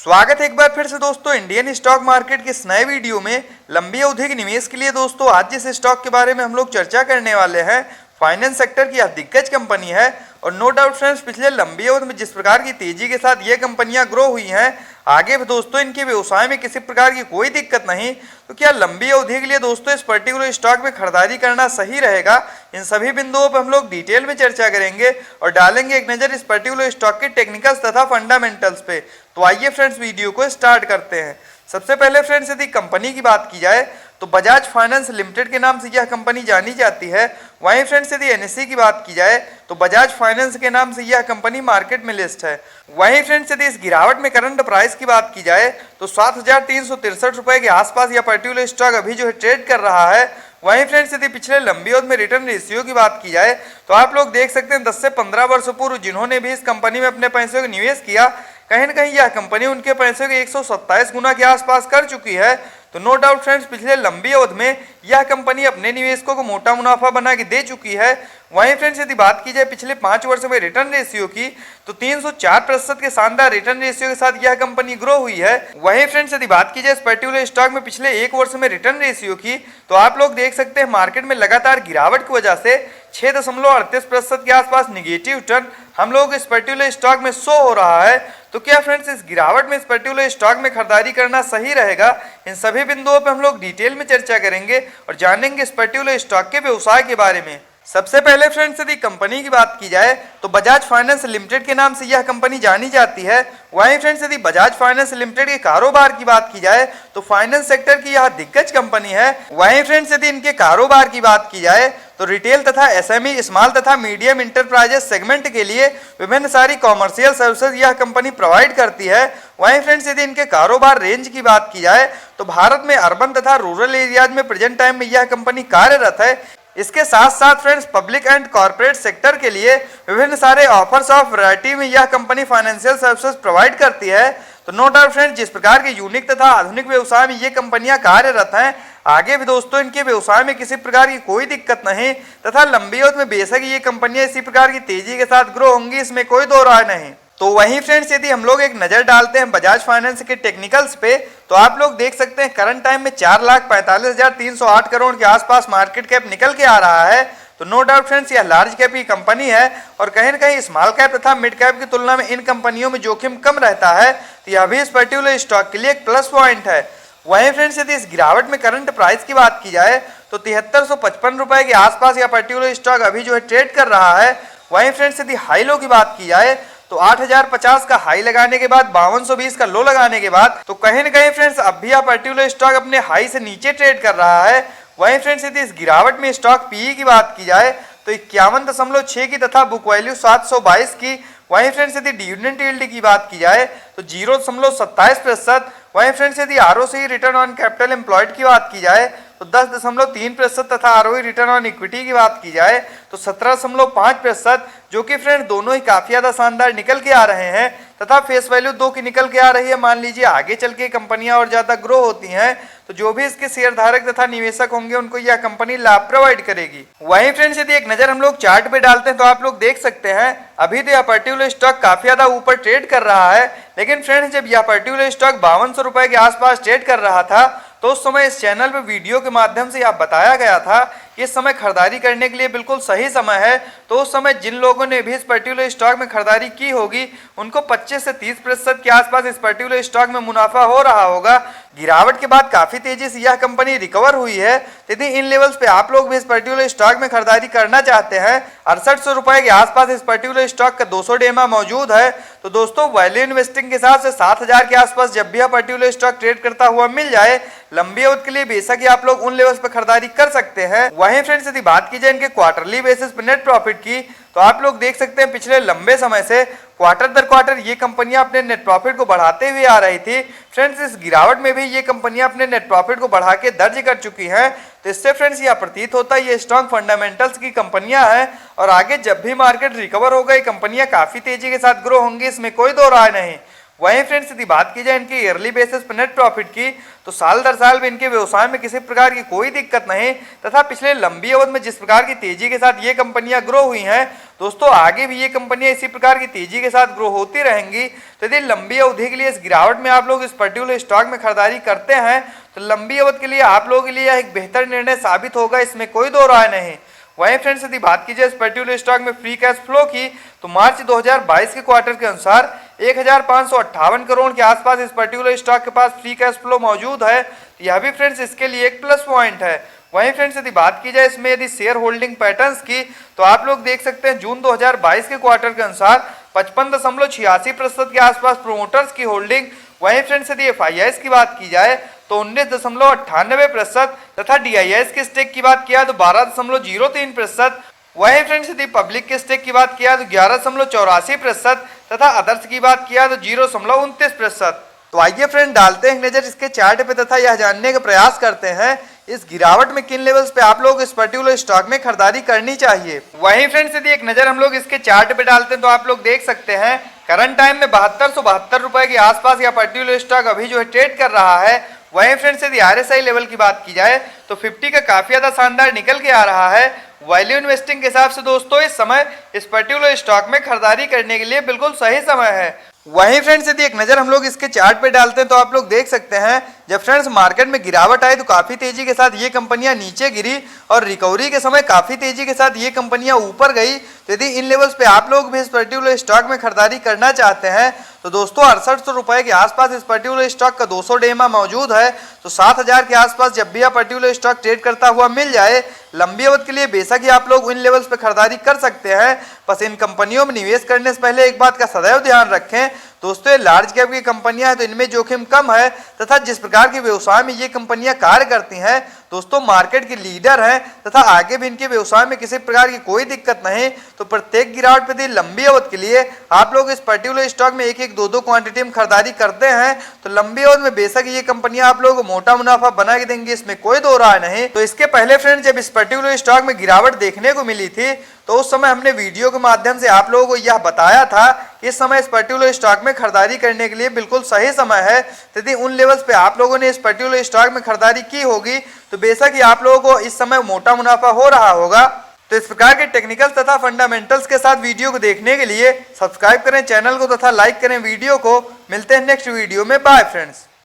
स्वागत है एक बार फिर से दोस्तों इंडियन स्टॉक मार्केट के इस नए वीडियो में। लंबी अवधि के निवेश के लिए दोस्तों आज जिस स्टॉक के बारे में हम लोग चर्चा करने वाले हैं, फाइनेंस सेक्टर की यह दिग्गज कंपनी है। और नो डाउट फ्रेंड्स, पिछले लंबी अवधि में जिस प्रकार की तेजी के साथ ये कंपनियां ग्रो हुई हैं, आगे भी दोस्तों इनके व्यवसाय में किसी प्रकार की कोई दिक्कत नहीं। तो क्या लंबी अवधि के लिए दोस्तों इस पर्टिकुलर स्टॉक में खरीदारी करना सही रहेगा? इन सभी बिंदुओं पर हम लोग डिटेल में चर्चा करेंगे और डालेंगे एक नज़र इस पर्टिकुलर स्टॉक के टेक्निकल्स तथा फंडामेंटल्स पे। तो आइए फ्रेंड्स वीडियो को स्टार्ट करते हैं। सबसे पहले फ्रेंड्स, यदि कंपनी की बात की जाए तो बजाज फाइनेंस लिमिटेड के नाम से यह कंपनी जानी जाती है। वहीं फ्रेंड्स, यदि एनएसई की बात की जाए तो बजाज फाइनेंस के नाम से यह कंपनी मार्केट में लिस्ट है। वहीं फ्रेंड्स, यदि इस गिरावट में करंट प्राइस की बात की जाए तो 7,363 रुपए के आसपास यह पर्टिकुलर स्टॉक अभी जो है ट्रेड कर रहा है। वहीं फ्रेंड्स, यदि पिछले लंबी अवधि में रिटर्न रेशियो की बात की जाए तो आप लोग देख सकते हैं 10 से 15 वर्ष पूर्व जिन्होंने भी इस कंपनी में अपने पैसों का निवेश किया, कहीं ना कहीं यह कंपनी उनके पैसों के 127 गुना के आसपास कर चुकी है। तो नो डाउट फ्रेंड्स, पिछले लंबी अवधि में यह कंपनी अपने निवेशकों को मोटा मुनाफा बना के दे चुकी है। वहीं फ्रेंड्स, यदि बात की जाए पिछले 5 वर्षों में रिटर्न रेशियो की तो 304% के शानदार रिटर्न रेशियो के साथ यह कंपनी ग्रो हुई है। वहीं फ्रेंड्स, यदि बात की जाए इस पर्टिकुलर स्टॉक में पिछले 1 वर्ष में रिटर्न रेशियो की तो आप लोग देख सकते हैं मार्केट में लगातार गिरावट की वजह से 6.38% के आसपास निगेटिव रिटर्न हम लोग इस पर्टिकुलर स्टॉक में शो हो रहा है। तो क्या फ्रेंड्स, इस गिरावट में इस पर्टिकुलर स्टॉक में खरीदारी करना सही रहेगा? इन सभी बिंदुओं पर हम लोग डिटेल में चर्चा करेंगे और जानेंगे इस पर्टिकुलर स्टॉक के व्यवसाय के बारे में। सबसे पहले फ्रेंड्स, यदि कंपनी की बात की जाए तो बजाज फाइनेंस लिमिटेड के नाम से यह कंपनी जानी जाती है। वहीं फ्रेंड्स, यदि बजाज फाइनेंस लिमिटेड के कारोबार की बात की जाए तो फाइनेंस सेक्टर की यह दिग्गज कंपनी है। वहीं फ्रेंड्स, यदि इनके कारोबार की बात की जाए तो रिटेल तथा एसएमई, स्मॉल तथा मीडियम इंटरप्राइजेस सेगमेंट के लिए विभिन्न सारी कॉमर्शियल सर्विसेज यह कंपनी प्रोवाइड करती है। वहीं फ्रेंड्स, यदि इनके कारोबार रेंज की बात की जाए तो भारत में अर्बन तथा रूरल एरियाज में प्रेजेंट टाइम में यह कंपनी कार्यरत है। इसके साथ साथ friends, public and corporate sector के लिए विभिन्न सारे ऑफर्स ऑफ वैरायटी में यह कंपनी फाइनेंशियल सर्विसेज प्रोवाइड करती है। तो नो डाउट फ्रेंड्स, जिस प्रकार के यूनिक तथा आधुनिक व्यवसाय में ये कंपनियां कार्यरत हैं, आगे भी दोस्तों इनके व्यवसाय में किसी प्रकार की कोई दिक्कत नहीं तथा लंबी अवधि में बेशक ये कंपनियां इसी प्रकार की तेजी के साथ ग्रो होंगी, इसमें कोई दो राय नहीं। तो वहीं फ्रेंड्स, यदि हम लोग एक नजर डालते हैं बजाज फाइनेंस के टेक्निकल्स पे तो आप लोग देख सकते हैं करंट टाइम में 4,45,308 करोड़ के आसपास मार्केट कैप निकल के आ रहा है। तो नो डाउट फ्रेंड्स, यह लार्ज कैप की कंपनी है और कहीं ना कहीं स्मॉल कैप तथा मिड कैप की तुलना में इन कंपनियों में जोखिम कम रहता है। तो यह भी इस पर्टिकुलर स्टॉक के लिए एक प्लस पॉइंट है। वहीं फ्रेंड्स, यदि इस गिरावट में करंट प्राइस की बात की जाए तो 7355 रुपए के आसपास यह पर्टिकुलर स्टॉक अभी जो है ट्रेड कर रहा है। वहीं फ्रेंड्स, यदि हाई लो की बात की जाए तो 8,050 का हाई लगाने के बाद 5220 का लो लगाने के बाद तो कहीं ना कहीं फ्रेंड्स अब भी यह पर्टिकुलर स्टॉक अपने हाई से नीचे ट्रेड कर रहा है। वहीं फ्रेंड्स, यदि इस गिरावट में स्टॉक पीई की बात की जाए तो 51.6 की तथा बुक वैल्यू 722 की। वहीं फ्रेंड्स, यदि डिविडेंड यील्ड की बात की जाए तो 0.27%। वहीं फ्रेंड्स, यदि ROC return on capital employed की बात की जाए तो 10.3% तथा आरओई रिटर्न ऑन इक्विटी की बात की जाए तो 17.5%, जो कि फ्रेंड्स दोनों ही काफी ज्यादा शानदार निकल के आ रहे हैं तथा फेस वैल्यू 2 की निकल के आ रही है। मान लीजिए आगे चल के कंपनियां और ज्यादा ग्रो होती हैं तो जो भी इसके शेयर धारक तथा निवेशक होंगे उनको यह कंपनी लाभ प्रोवाइड करेगी। वहीं फ्रेंड्स, यदि एक नजर हम लोग चार्ट पे डालते हैं तो आप लोग देख सकते हैं अभी तो यह पर्टिकुलर स्टॉक काफी ज्यादा ऊपर ट्रेड कर रहा है। लेकिन फ्रेंड्स, जब यह पर्टिकुलर स्टॉक 5200 रुपए के आसपास ट्रेड कर रहा था तो उस समय इस चैनल पे वीडियो के माध्यम से यह बताया गया था कि इस समय खरीदारी करने के लिए बिल्कुल सही समय है। तो उस समय जिन लोगों ने भी इस पर्टिकुलर स्टॉक में खरीदारी की होगी उनको 25 से 30% के आसपास इस पर्टिकुलर स्टॉक में मुनाफा हो रहा होगा। गिरावट के बाद काफी तेजी से यह कंपनी रिकवर हुई है। यदि इन लेवल्स पे आप लोग भी इस पर्टिकुलर स्टॉक में खरीदारी करना चाहते हैं, 6800 रुपए के आसपास इस पर्टिकुलर स्टॉक का 200 डेमा मौजूद है। तो दोस्तों, वैल्यू इन्वेस्टिंग के हिसाब से 7,000 के आसपास जब भी यह पर्टिकुलर स्टॉक ट्रेड करता हुआ मिल जाए, लंबी अवधि के लिए बेशक ही आप लोग उन लेवल्स पर खरीदारी कर सकते हैं। वहीं फ्रेंड्स, यदि बात की जाए इनके क्वार्टरली बेसिस पे नेट प्रॉफिट की तो आप लोग देख सकते हैं पिछले लंबे समय से क्वार्टर दर क्वार्टर ये कंपनियां अपने नेट प्रॉफिट को बढ़ाते हुए आ रही थी। फ्रेंड्स, इस गिरावट में भी ये कंपनियां अपने नेट प्रॉफिट को बढ़ा के दर्ज कर चुकी हैं। तो इससे फ्रेंड्स यह प्रतीत होता है ये स्ट्रॉन्ग फंडामेंटल्स की कंपनियां हैं और आगे जब भी मार्केट रिकवर होगा ये कंपनियां काफी तेजी के साथ ग्रो होंगी, इसमें कोई दो राय नहीं। वहीं फ्रेंड्स यदि बात की जाए इनके ईयरली बेसिस पर नेट प्रॉफिट की, तो साल दर साल भी इनके व्यवसाय में किसी प्रकार की कोई दिक्कत नहीं तथा पिछले लंबी अवधि में जिस प्रकार की तेजी के साथ ये कंपनियां ग्रो हुई हैं दोस्तों, आगे भी ये कंपनियां इसी प्रकार की तेजी के साथ ग्रो होती रहेंगी। तो यदि लंबी अवधि के लिए इस गिरावट में आप लोग इस पर्टिकुलर स्टॉक में खरीदारी करते हैं तो लंबी अवधि के लिए आप लोगों के लिए एक बेहतर निर्णय साबित होगा, इसमें कोई दो राय नहीं। वहीं फ्रेंड्स यदि बात की जाए इस पर्टिकुलर स्टॉक में फ्री कैश फ्लो की, तो मार्च 2022 के क्वार्टर के अनुसार 1558 करोड़ के आसपास इस पर्टिकुलर स्टॉक के पास फ्री कैश फ्लो मौजूद है। तो यह भी फ्रेंड्स इसके लिए एक प्लस पॉइंट है। वहीं फ्रेंड्स यदि बात की जाए इसमें यदि शेयर होल्डिंग पैटर्न्स की, तो आप लोग देख सकते हैं जून 2022 के क्वार्टर के अनुसार 55.86% के आसपास प्रोमोटर्स की होल्डिंग। वहीं फ्रेंड्स यदि FIIs की बात की जाए तो 19.98% तथा DIIs के स्टेक की बात किया तो 12.03%। वहीं फ्रेंड्स यदि पब्लिक के स्टेक की बात किया तो 11.84% तथा अदर्स की बात किया तो 0.29%। तो आइए फ्रेंड डालते हैं नजर इसके चार्ट पे तथा यह जानने का प्रयास करते हैं इस गिरावट में किन लेवल्स पे आप लोग इस पर्टिकुलर स्टॉक में खरीदारी करनी चाहिए। वहीं फ्रेंड्स यदि एक नजर हम लोग इसके चार्ट पे डालते हैं तो आप लोग देख सकते हैं करंट टाइम में 7272 रुपए के आसपास यह पर्टिकुलर स्टॉक अभी जो है ट्रेड कर रहा है। वहीं फ्रेंड्स यदि RSI लेवल की बात की जाए तो 50 का काफी ज्यादा शानदार निकल के आ रहा है। वैल्यू इन्वेस्टिंग के हिसाब से दोस्तों इस समय इस पर्टिकुलर स्टॉक में खरीदारी करने के लिए बिल्कुल सही समय है। वहीं फ्रेंड्स यदि एक नजर हम लोग इसके चार्ट पे डालते हैं तो आप लोग देख सकते हैं जब फ्रेंड्स मार्केट में गिरावट आई तो काफी तेजी के साथ ये कंपनियां नीचे गिरी और रिकवरी के समय काफी तेजी के साथ ये कंपनियां ऊपर गई। तो यदि इन लेवल्स पे आप लोग भी इस पर्टिकुलर स्टॉक में खरीदारी करना चाहते हैं तो दोस्तों 6800 रुपए के आसपास इस पर्टिकुलर स्टॉक का 200 डेमा मौजूद है। तो 7000 के आसपास जब भी यह पर्टिकुलर स्टॉक ट्रेड करता हुआ मिल जाए लंबी अवधि के लिए बेशक ही आप लोग इन लेवल्स पे खरीदारी कर सकते हैं। बस इन कंपनियों में निवेश करने से पहले एक बात का सदैव ध्यान रखें दोस्तों, ये लार्ज कैप की कंपनियां हैं तो इनमें जोखिम कम है तथा जिस प्रकार के व्यवसाय में ये कंपनियां कार्य करती हैं दोस्तों मार्केट की लीडर हैं तथा आगे भी इनके व्यवसाय में किसी प्रकार की कोई दिक्कत नहीं। तो प्रत्येक गिरावट पे लंबी अवधि के लिए आप लोग इस पर्टिकुलर स्टॉक में एक दो क्वांटिटी में खरीदारी करते हैं तो लंबी अवधि में बेशक ये कंपनियां आप लोगों को मोटा मुनाफा बना के देंगी, इसमें कोई दो राय नहीं। तो इसके पहले फ्रेंड जब इस पर्टिकुलर स्टॉक में गिरावट देखने को मिली थी तो उस समय हमने वीडियो के माध्यम से आप लोगों को यह बताया था कि इस समय इस पर्टिकुलर स्टॉक में खरीदारी करने के लिए बिल्कुल सही समय है। यदि उन लेवल्स पे आप लोगों ने इस पर्टिकुलर स्टॉक में खरीदारी की होगी तो बेशक ही आप लोगों को इस समय मोटा मुनाफा हो रहा होगा। तो इस प्रकार के टेक्निकल तथा फंडामेंटल्स के साथ वीडियो को देखने के लिए सब्सक्राइब करें चैनल को तथा लाइक करें वीडियो को। मिलते हैं नेक्स्ट वीडियो में, बाय फ्रेंड्स।